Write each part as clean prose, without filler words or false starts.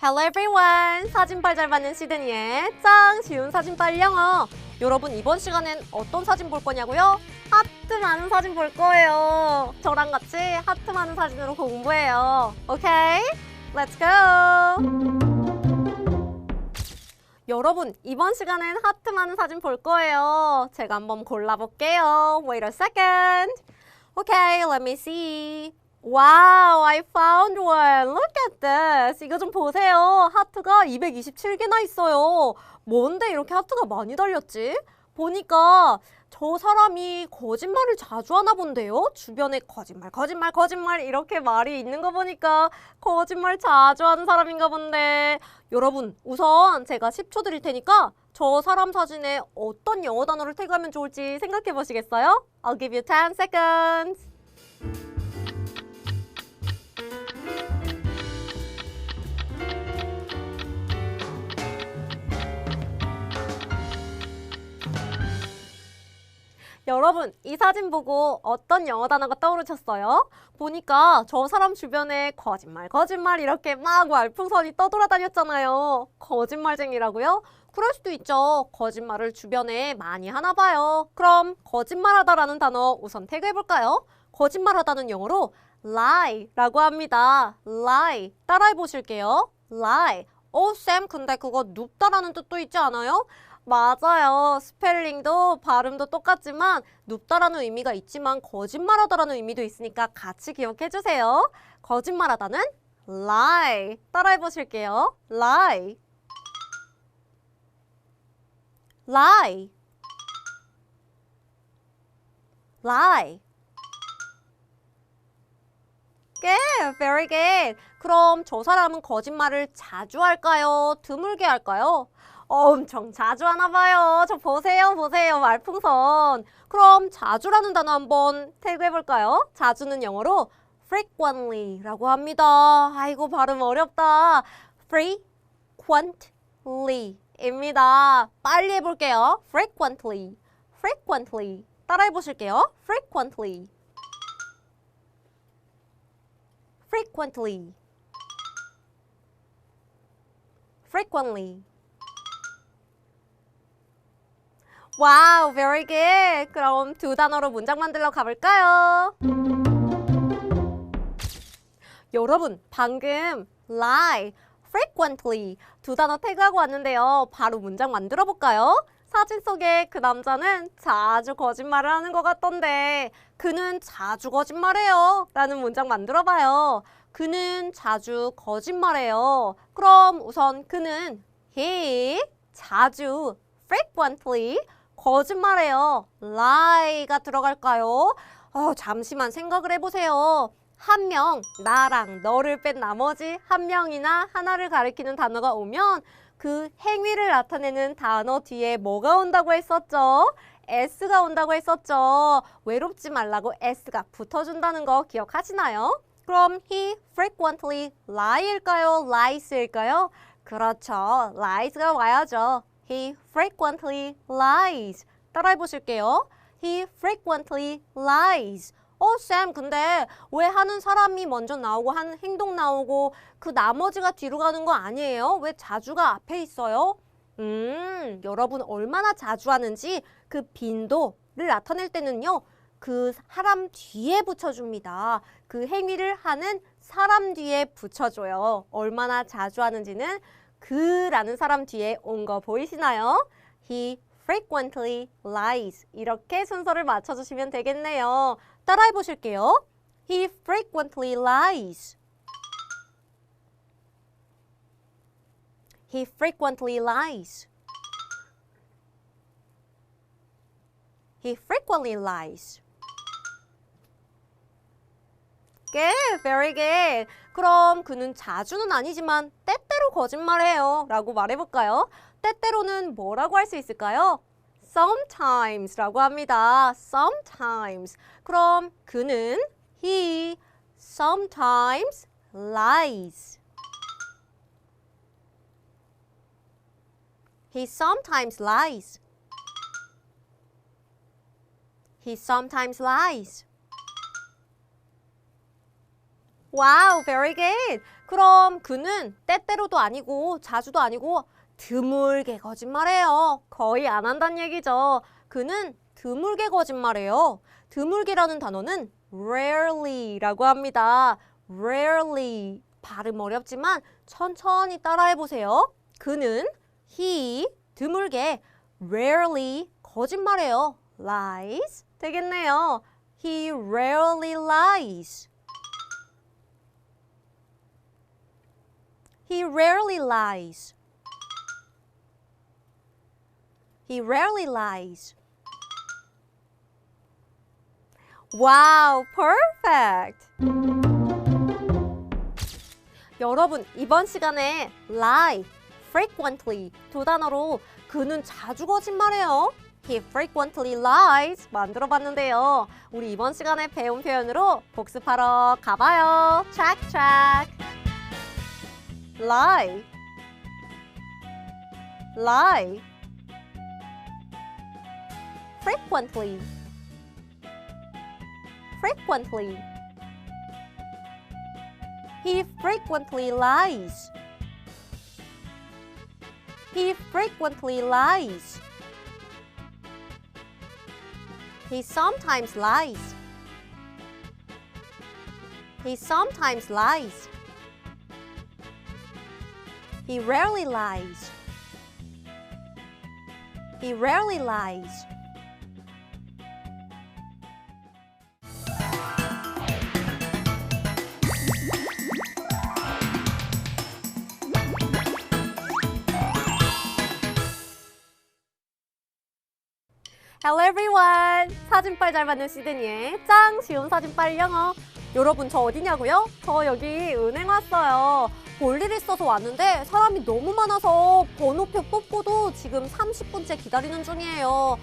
Hello everyone! 사진빨 잘 받는 시드니의 짱 쉬운 사진빨 영어. 여러분 이번 시간엔 어떤 사진 볼 거냐고요? 하트 많은 사진 볼 거예요. 저랑 같이 하트 많은 사진으로 공부해요. 오케이? Let's go! 여러분 이번 시간엔 하트 많은 사진 볼 거예요. 제가 한번 골라볼게요. Wait a second. Okay, let me see. Wow, I found one. Look at this. 이거 좀 보세요. 하트가 227개나 있어요. 뭔데 이렇게 하트가 많이 달렸지? 보니까 저 사람이 거짓말을 자주 하나 본데요. 주변에 거짓말 이렇게 말이 있는 거 보니까 거짓말 자주 하는 사람인가 본데. 여러분, 우선 제가 10초 드릴 테니까 저 사람 사진에 어떤 영어 단어를 태그하면 좋을지 생각해 보시겠어요? I'll give you 10 seconds. 여러분, 이 사진 보고 어떤 영어 단어가 떠오르셨어요? 보니까 저 사람 주변에 거짓말 이렇게 막 말풍선이 떠돌아다녔잖아요. 거짓말쟁이라고요? 그럴 수도 있죠. 거짓말을 주변에 많이 하나 봐요. 그럼 거짓말하다라는 단어 우선 태그해볼까요? 거짓말하다는 영어로 lie라고 합니다. lie. 따라해 보실게요. lie. 쌤, 근데 그거 눕다라는 뜻도 있지 않아요? 맞아요. 스펠링도 발음도 똑같지만 눕다라는 의미가 있지만 거짓말하다라는 의미도 있으니까 같이 기억해 주세요. 거짓말하다는 lie. 따라해 보실게요. lie. lie. lie. Good, very good. 그럼 저 사람은 거짓말을 자주 할까요? 드물게 할까요? 엄청 자주 하나 봐요. 저 보세요. 말풍선. 그럼 자주라는 단어 한번 태그해볼까요? 자주는 영어로 frequently라고 합니다. 아이고 발음 어렵다. frequently입니다. 빨리 해볼게요. frequently. 따라해보실게요. frequently. 와우, very good. 그럼 두 단어로 문장 만들러 가볼까요? 여러분, 방금 lie, frequently 두 단어 태그하고 왔는데요. 바로 문장 만들어 볼까요? 사진 속에 그 남자는 자주 거짓말을 하는 것 같던데 그는 자주 거짓말해요 라는 문장 만들어 봐요. 그는 자주 거짓말해요. 그럼 우선 그는 he 자주 frequently 거짓말해요. lie가 들어갈까요? 잠시만 생각을 해보세요. 한 명, 나랑 너를 뺀 나머지 한 명이나 하나를 가리키는 단어가 오면 그 행위를 나타내는 단어 뒤에 뭐가 온다고 했었죠? s가 온다고 했었죠. 외롭지 말라고 s가 붙어준다는 거 기억하시나요? 그럼 he frequently lie일까요? lies일까요? 그렇죠. lies가 와야죠. He frequently lies. 따라해 보실게요. He frequently lies. 쌤, 근데 왜 하는 사람이 먼저 나오고 하는 행동 나오고 그 나머지가 뒤로 가는 거 아니에요? 왜 자주가 앞에 있어요? 여러분 얼마나 자주 하는지 그 빈도를 나타낼 때는요. 그 사람 뒤에 붙여줍니다. 그 행위를 하는 사람 뒤에 붙여줘요. 얼마나 자주 하는지는 그라는 사람 뒤에 온 거 보이시나요? He frequently lies. 이렇게 순서를 맞춰주시면 되겠네요. 따라해 보실게요. He frequently lies. He frequently lies. He frequently lies. Good, very good. 그럼 그는 자주는 아니지만 때때로 거짓말해요 라고 말해볼까요? 때때로는 뭐라고 할 수 있을까요? Sometimes 라고 합니다. Sometimes. 그럼 그는 he sometimes lies. He sometimes lies. He sometimes lies. 와우, very good. 그럼 그는 때때로도 아니고 자주도 아니고 드물게 거짓말해요. 거의 안 한다는 얘기죠. 그는 드물게 거짓말해요. 드물게라는 단어는 rarely라고 합니다. rarely. 발음 어렵지만 천천히 따라해보세요. 그는 he 드물게 rarely 거짓말해요. lies 되겠네요. He rarely lies. He rarely lies. He rarely lies. Wow, perfect! 여러분, 이번 시간에 lie, frequently 두 단어로 그는 자주 거짓말해요. He frequently lies 만들어 봤는데요. 우리 이번 시간에 배운 표현으로 복습하러 가봐요. Check, check. lie, lie. frequently, frequently. He frequently lies. He frequently lies. He sometimes lies. He sometimes lies. He rarely lies. He rarely lies. Hello everyone! 사진빨 잘 받는 시드니의 짱 쉬운 사진빨 영어. 여러분 저 어디냐고요? 저 여기 은행 왔어요. 볼 일 있어서 왔는데 사람이 너무 많아서 번호표 뽑고도 지금 30분째 기다리는 중이에요.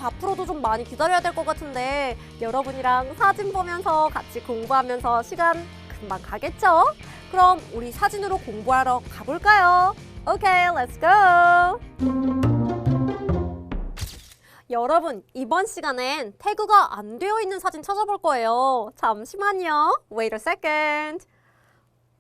앞으로도 좀 많이 기다려야 될 것 같은데 여러분이랑 사진 보면서 같이 공부하면서 시간 금방 가겠죠? 그럼 우리 사진으로 공부하러 가볼까요? Okay, let's go! 여러분, 이번 시간엔 태그가 안 되어 있는 사진 찾아볼 거예요. 잠시만요. Wait a second.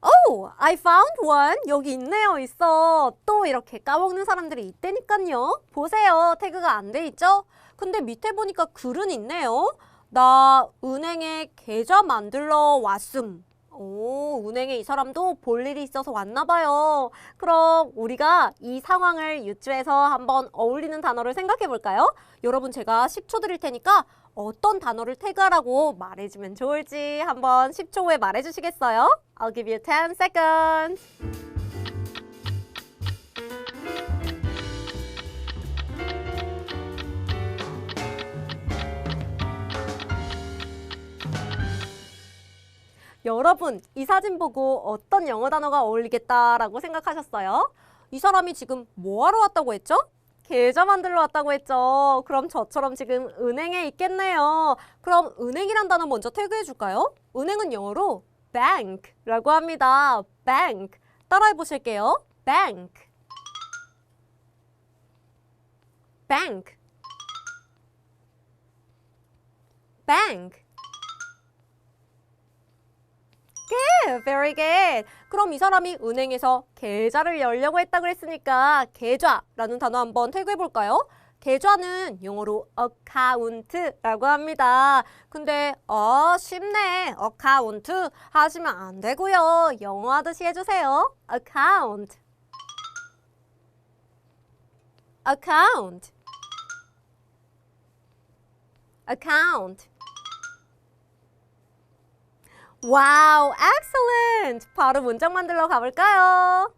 Oh, I found one. 여기 있네요, 있어. 또 이렇게 까먹는 사람들이 있다니까요. 보세요, 태그가 안 돼 있죠? 근데 밑에 보니까 글은 있네요. 나 은행에 계좌 만들러 왔음. 오, 은행에 이 사람도 볼 일이 있어서 왔나 봐요. 그럼 우리가 이 상황을 유추해서 한번 어울리는 단어를 생각해 볼까요? 여러분 제가 10초 드릴 테니까 어떤 단어를 태그하라고 말해주면 좋을지 한번 10초 후에 말해주시겠어요? I'll give you 10 seconds. 여러분, 이 사진 보고 어떤 영어 단어가 어울리겠다라고 생각하셨어요? 이 사람이 지금 뭐 하러 왔다고 했죠? 계좌 만들러 왔다고 했죠. 그럼 저처럼 지금 은행에 있겠네요. 그럼 은행이란 단어 먼저 태그해 줄까요? 은행은 영어로 bank라고 합니다. bank. 따라해 보실게요. bank. bank. bank. Good, very good. 그럼 이 사람이 은행에서 계좌를 열려고 했다고 했으니까 계좌라는 단어 한번 태그해 볼까요? 계좌는 영어로 account라고 합니다. 근데 쉽네. account 하시면 안 되고요. 영어 하듯이 해주세요. account. account. account. 와우, excellent! 바로 문장 만들러 가볼까요?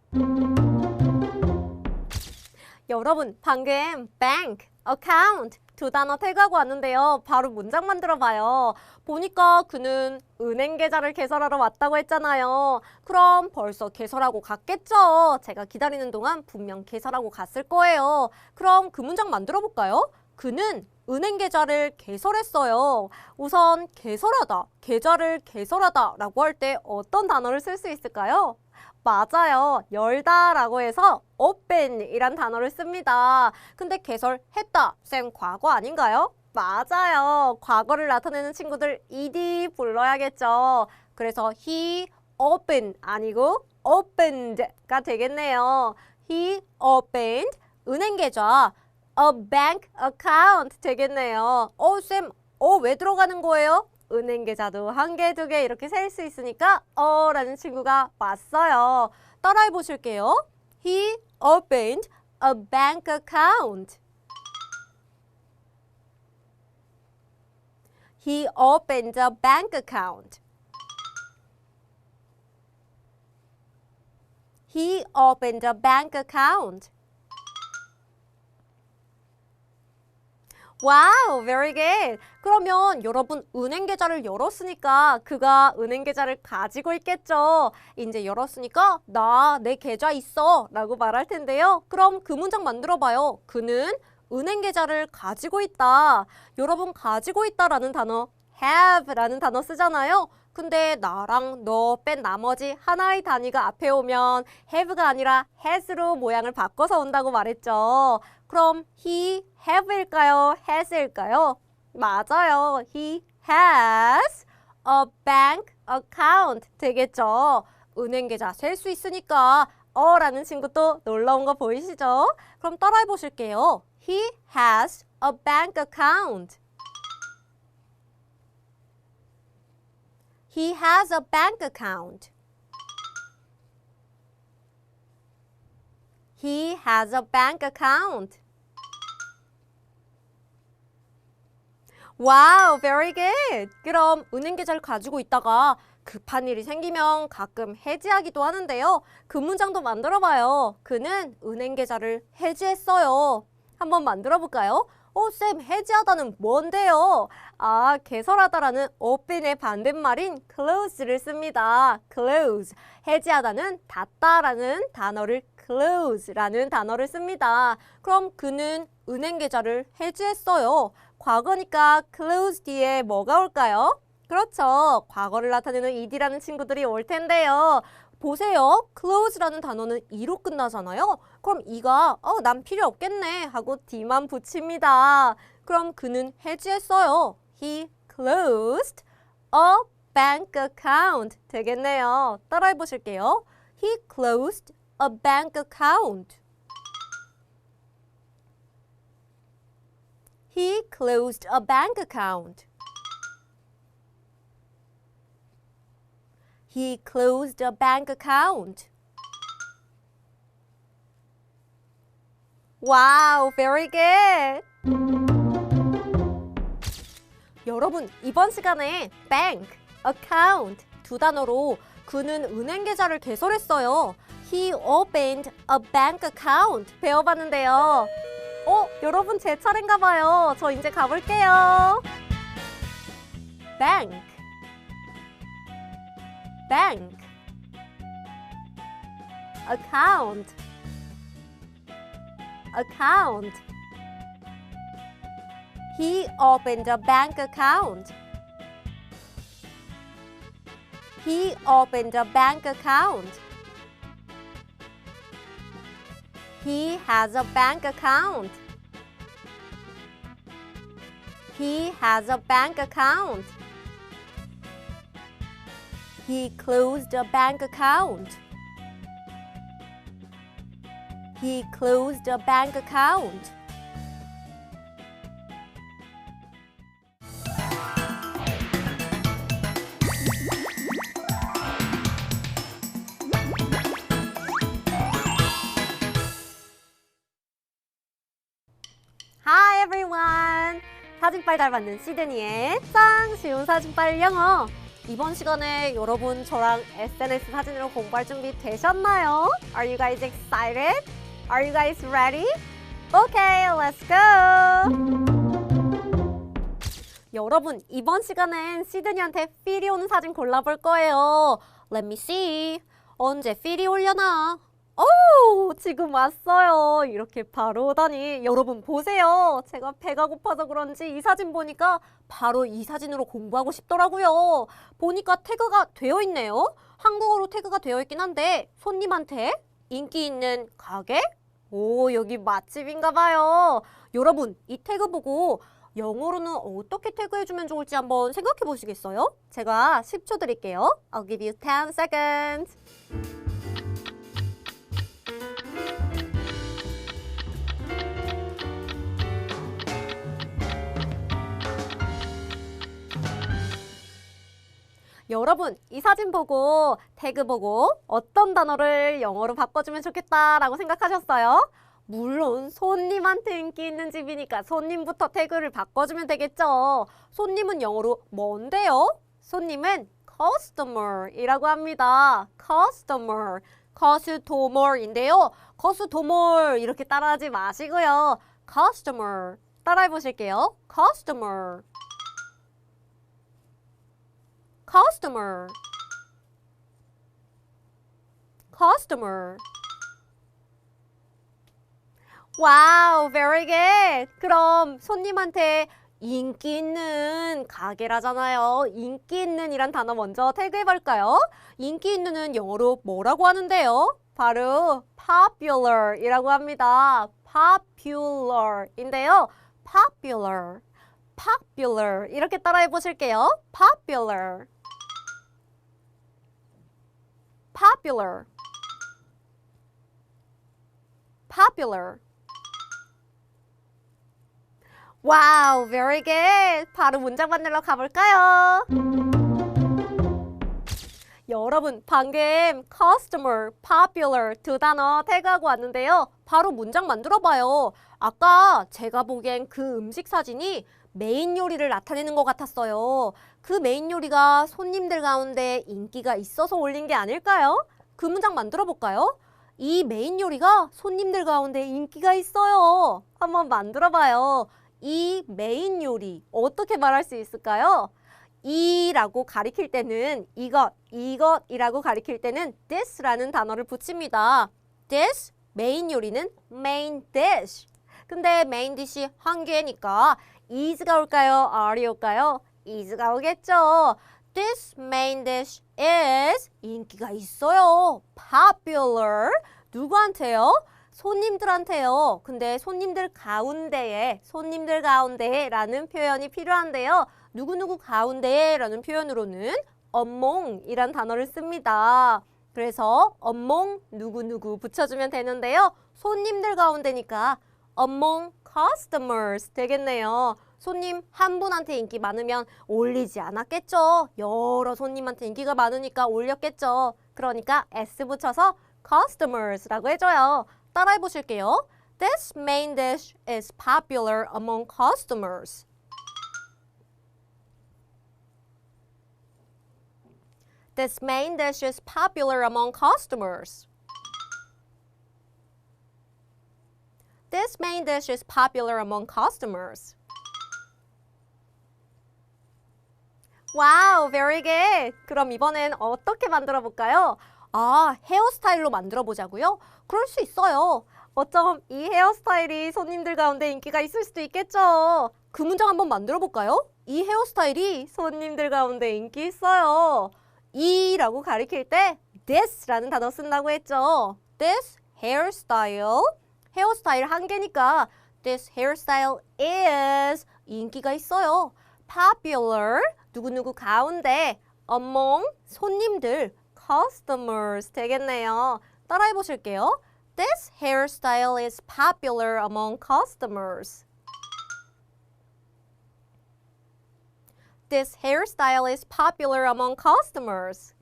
여러분, 방금 bank, account 두 단어 태그하고 왔는데요. 바로 문장 만들어 봐요. 보니까 그는 은행 계좌를 개설하러 왔다고 했잖아요. 그럼 벌써 개설하고 갔겠죠? 제가 기다리는 동안 분명 개설하고 갔을 거예요. 그럼 그 문장 만들어 볼까요? 그는 은행 계좌를 개설했어요. 우선 개설하다, 계좌를 개설하다 라고 할 때 어떤 단어를 쓸 수 있을까요? 맞아요. 열다 라고 해서 open 이란 단어를 씁니다. 근데 개설했다, 쌤 과거 아닌가요? 맞아요. 과거를 나타내는 친구들 ed 불러야겠죠. 그래서 he opened 아니고 opened가 되겠네요. He opened 은행 계좌 a bank account 되겠네요. 쌤, 왜 들어가는 거예요? 은행 계좌도 한 개, 두 개 이렇게 셀 수 있으니까 라는 친구가 왔어요. 따라해 보실게요. He opened a bank account. He opened a bank account. He opened a bank account. 와우, very good. 그러면 여러분 은행 계좌를 열었으니까 그가 은행 계좌를 가지고 있겠죠. 이제 열었으니까 나 내 계좌 있어 라고 말할 텐데요. 그럼 그 문장 만들어 봐요. 그는 은행 계좌를 가지고 있다. 여러분 가지고 있다라는 단어 have라는 단어 쓰잖아요. 근데 나랑 너 뺀 나머지 하나의 단위가 앞에 오면 have가 아니라 has로 모양을 바꿔서 온다고 말했죠. 그럼 he have일까요? has일까요? 맞아요. He has a bank account 되겠죠. 은행 계좌 셀 수 있으니까 라는 친구 또 놀라운 거 보이시죠? 그럼 따라해 보실게요. He has a bank account. He has a bank account. He has a bank account. 와우, very good. 그럼 은행 계좌를 가지고 있다가 급한 일이 생기면 가끔 해지하기도 하는데요. 그 문장도 만들어봐요. 그는 은행 계좌를 해지했어요. 한번 만들어볼까요? 쌤, 해지하다는 뭔데요? 개설하다라는 open의 반대말인 close를 씁니다. close. 해지하다는 닫다라는 단어를 close라는 단어를 씁니다. 그럼 그는 은행 계좌를 해지했어요. 과거니까 close 뒤에 뭐가 올까요? 그렇죠. 과거를 나타내는 ed라는 친구들이 올 텐데요. 보세요. close라는 단어는 e로 끝나잖아요. 그럼 e가 난 필요 없겠네 하고 d만 붙입니다. 그럼 그는 해지했어요. He closed a bank account 되겠네요. 따라해 보실게요. He closed a bank account. He closed a bank account. He closed a bank account. Wow, very good. 여러분, 이번 시간에 bank, account 두 단어로 그는 은행 계좌를 개설했어요. He opened a bank account 배워봤는데요. 여러분 제 차례인가 봐요. 저 이제 가볼게요. bank, bank, account, account. He opened a bank account. He opened a bank account. He has a bank account. He has a bank account. He closed a bank account. He closed a bank account. Hi everyone! 사진빨 잘 받는 시드니의 짱 쉬운 사진빨 영어! 이번 시간에 여러분 저랑 SNS 사진으로 공부할 준비 되셨나요? Are you guys excited? Are you guys ready? Okay, let's go! 여러분 이번 시간엔 시드니한테 필이 오는 사진 골라볼 거예요. Let me see. 언제 필이 올려나? 지금 왔어요. 이렇게 바로 오다니. 여러분 보세요. 제가 배가 고파서 그런지 이 사진 보니까 바로 이 사진으로 공부하고 싶더라고요. 보니까 태그가 되어 있네요. 한국어로 태그가 되어 있긴 한데 손님한테 인기 있는 가게? 여기 맛집인가 봐요. 여러분 이 태그 보고 영어로는 어떻게 태그해주면 좋을지 한번 생각해 보시겠어요? 제가 10초 드릴게요. I'll give you 10 seconds. 여러분, 이 사진 보고 태그 보고 어떤 단어를 영어로 바꿔주면 좋겠다라고 생각하셨어요? 물론 손님한테 인기 있는 집이니까 손님부터 태그를 바꿔주면 되겠죠. 손님은 영어로 뭔데요? 손님은 customer이라고 합니다. customer, 커스토머인데요. 커스토머 이렇게 따라하지 마시고요. customer 따라해 보실게요. customer, customer, customer. 와우, very good. 그럼 손님한테 인기 있는 가게라잖아요. 인기 있는 이란 단어 먼저 태그해볼까요? 인기 있는은 영어로 뭐라고 하는데요? 바로 popular 이라고 합니다. popular 인데요. popular, popular 이렇게 따라해 보실게요. popular, popular, popular. 와우, very good. 바로 문장 만들러 가볼까요? 여러분, 방금 customer, popular 두 단어 태그하고 왔는데요. 바로 문장 만들어봐요. 아까 제가 보기엔 그 음식 사진이 메인 요리를 나타내는 것 같았어요. 그 메인 요리가 손님들 가운데 인기가 있어서 올린 게 아닐까요? 그 문장 만들어 볼까요? 이 메인 요리가 손님들 가운데 인기가 있어요. 한번 만들어 봐요. 이 메인 요리 어떻게 말할 수 있을까요? 이라고 가리킬 때는 이것이라고 가리킬 때는 this라는 단어를 붙입니다. this, 메인 요리는 main dish. 근데 main dish 한 개니까 is가 올까요? are이 올까요? is가 오겠죠. This main dish is 인기가 있어요. popular. 누구한테요? 손님들한테요. 근데 손님들 가운데라는 표현이 필요한데요. 누구누구 가운데라는 표현으로는 among이란 단어를 씁니다. 그래서 among 누구누구 붙여주면 되는데요. 손님들 가운데니까 among customers 되겠네요. 손님 한 분한테 인기 많으면 올리지 않았겠죠. 여러 손님한테 인기가 많으니까 올렸겠죠. 그러니까 s 붙여서 customers라고 해줘요. 따라해 보실게요. This main dish is popular among customers. This main dish is popular among customers. This main dish is popular among customers. 와우, very good. 그럼 이번엔 어떻게 만들어 볼까요? 헤어스타일로 만들어 보자고요? 그럴 수 있어요. 어쩜 이 헤어스타일이 손님들 가운데 인기가 있을 수도 있겠죠. 그 문장 한번 만들어 볼까요? 이 헤어스타일이 손님들 가운데 인기 있어요. 이라고 가리킬 때 this라는 단어 쓴다고 했죠. This hairstyle, 헤어스타일 한 개니까 this hairstyle is 인기가 있어요. popular, 누구누구 가운데, among, 손님들, customers 되겠네요. 따라해 보실게요. This hairstyle is popular among customers. This hairstyle is popular among customers.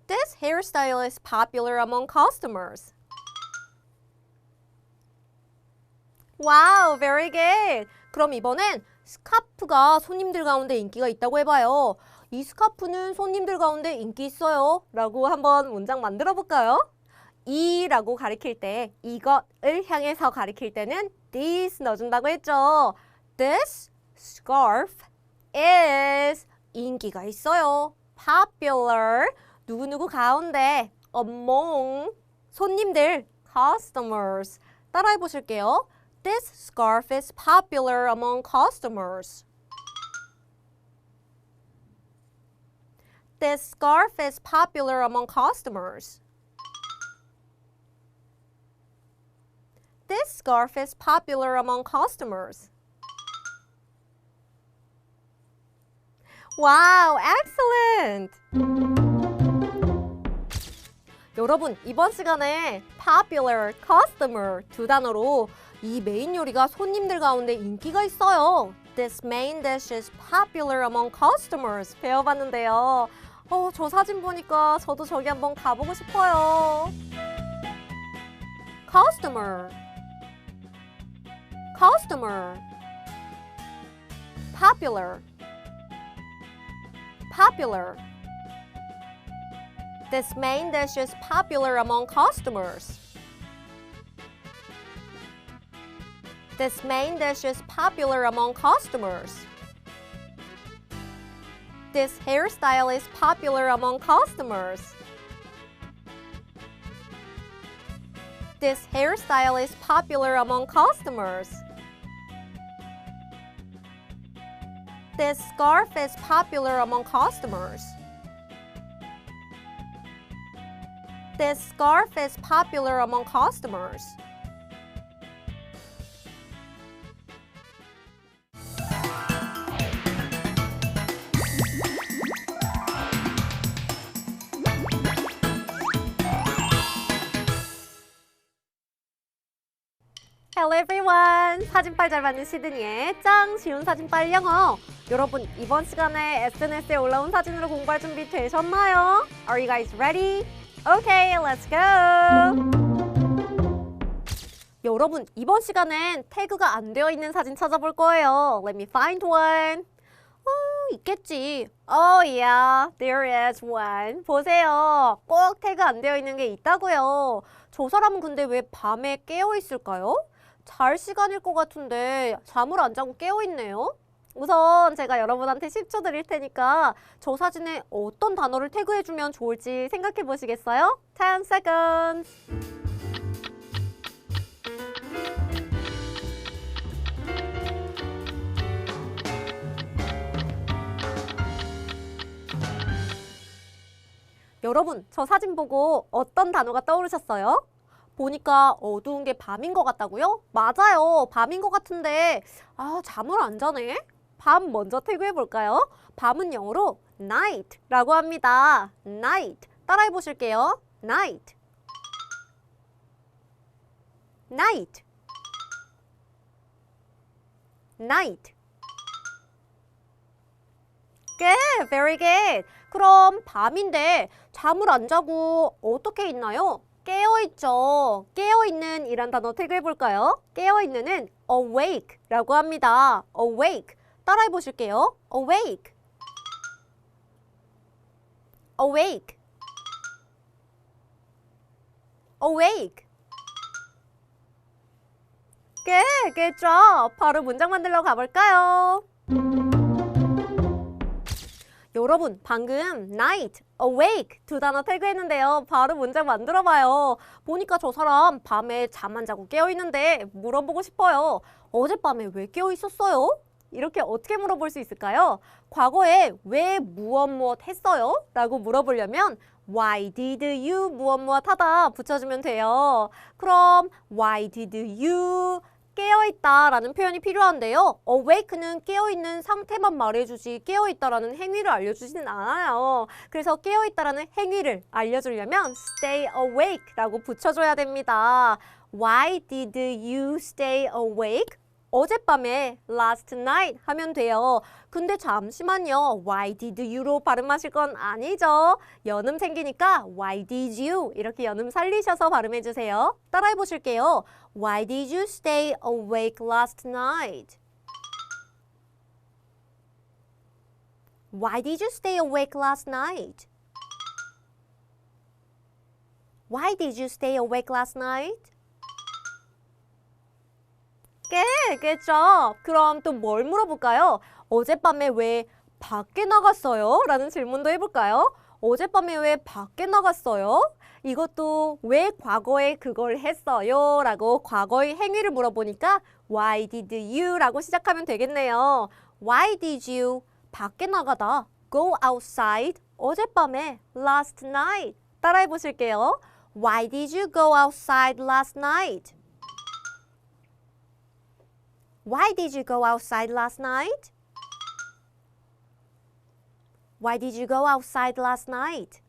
This hairstyle is popular among customers. 와우, very good. 그럼 이번엔 스카프가 손님들 가운데 인기가 있다고 해봐요. 이 스카프는 손님들 가운데 인기 있어요. 라고 한번 문장 만들어 볼까요? 이라고 가리킬 때, 이것을 향해서 가리킬 때는 this 넣어준다고 했죠. This scarf is 인기가 있어요. popular, 누구누구 가운데, among, 손님들, customers. 따라해 보실게요. This scarf is popular among customers. This scarf is popular among customers. This scarf is popular among customers. Wow, excellent! 여러분, 이번 시간에 popular, customer 두 단어로 이 메인 요리가 손님들 가운데 인기가 있어요. This main dish is popular among customers 배워봤는데요. 저 사진 보니까 저도 저기 한번 가보고 싶어요. Customer, customer, popular, popular. This main dish is popular among customers. This main dish is popular among customers. This hairstyle is popular among customers. This hairstyle is popular among customers. This scarf is popular among customers. This scarf is popular among customers. Hello everyone! 사진빨 잘 받는 시드니의 짱 쉬운 사진빨 영어. 여러분, 이번 시간에 SNS에 올라온 사진으로 공부할 준비 되셨나요? Are you guys ready? Okay, let's go! 여러분, 이번 시간엔 태그가 안 되어 있는 사진 찾아볼 거예요. Let me find one. 있겠지. Oh yeah, there is one. 보세요. 꼭 태그 안 되어 있는 게 있다고요. 저 사람은 근데 왜 밤에 깨어 있을까요? 잘 시간일 것 같은데 잠을 안 자고 깨어 있네요. 우선 제가 여러분한테 10초 드릴 테니까 저 사진에 어떤 단어를 태그해주면 좋을지 생각해 보시겠어요? 10 seconds. 여러분, 저 사진 보고 어떤 단어가 떠오르셨어요? 보니까 어두운 게 밤인 것 같다고요? 맞아요. 밤인 것 같은데 잠을 안 자네? 밤 먼저 태그해 볼까요? 밤은 영어로 night라고 합니다. night. 따라해 보실게요. night. night. night. Good. Very good. 그럼 밤인데 잠을 안 자고 어떻게 있나요? 깨어있죠. 깨어있는 이란 단어 태그해볼까요? 깨어있는은 awake라고 합니다. awake. 따라해 보실게요. awake. awake. awake. Good, good job. 바로 문장 만들러 가볼까요? 여러분, 방금 night, awake 두 단어 태그했는데요. 바로 문장 만들어봐요. 보니까 저 사람 밤에 잠 안 자고 깨어있는데 물어보고 싶어요. 어젯밤에 왜 깨어있었어요? 이렇게 어떻게 물어볼 수 있을까요? 과거에 왜 무엇 했어요? 라고 물어보려면 Why did you 무엇 하다 붙여주면 돼요. 그럼 Why did you 깨어있다 라는 표현이 필요한데요. awake는 깨어있는 상태만 말해주지 깨어있다라는 행위를 알려주진 않아요. 그래서 깨어있다라는 행위를 알려주려면 stay awake 라고 붙여줘야 됩니다. Why did you stay awake? 어젯밤에 last night 하면 돼요. 근데 잠시만요. Why did you로 발음하실 건 아니죠. 연음 생기니까 Why did you 이렇게 연음 살리셔서 발음해주세요. 따라해 보실게요. Why did you stay awake last night? Why did you stay awake last night? Why did you stay awake last night? Good job. 그럼 또 뭘 물어볼까요? 어젯밤에 왜 밖에 나갔어요? 라는 질문도 해볼까요? 어젯밤에 왜 밖에 나갔어요? 이것도 왜 과거에 그걸 했어요? 라고 과거의 행위를 물어보니까 Why did you? 라고 시작하면 되겠네요. Why did you? 밖에 나가다. Go outside. 어젯밤에 last night. 따라해 보실게요. Why did you go outside last night? Why did you go outside last night? Why did you go outside last night?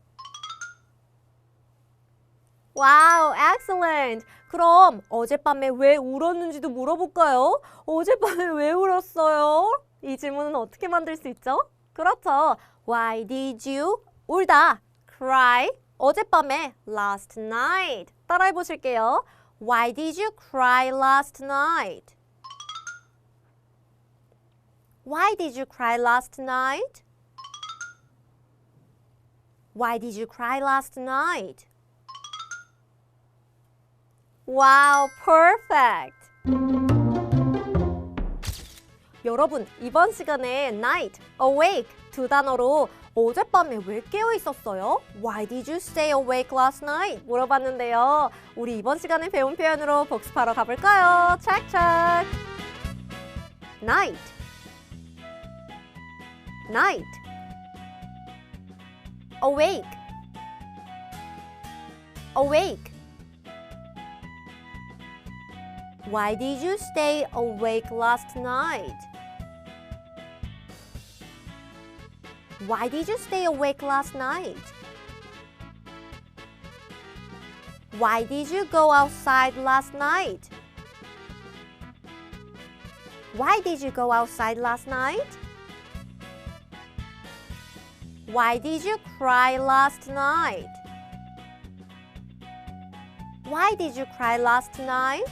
와우, excellent. 그럼 어젯밤에 왜 울었는지도 물어볼까요? 어젯밤에 왜 울었어요? 이 질문은 어떻게 만들 수 있죠? 그렇죠. Why did you 울다 cry 어젯밤에 last night 따라해 보실게요. Why did you cry last night? Why did you cry last night? Why did you cry last night? Wow, perfect! 여러분, 이번 시간에 night, awake 두 단어로 어젯밤에 왜 깨어 있었어요? Why did you stay awake last night? 물어봤는데요. 우리 이번 시간에 배운 표현으로 복습하러 가볼까요? 체크 체크! night, night, awake, awake. Why did you stay awake last night? Why did you stay awake last night? Why did you go outside last night? Why did you go outside last night? Why did you cry last night? Why did you cry last night?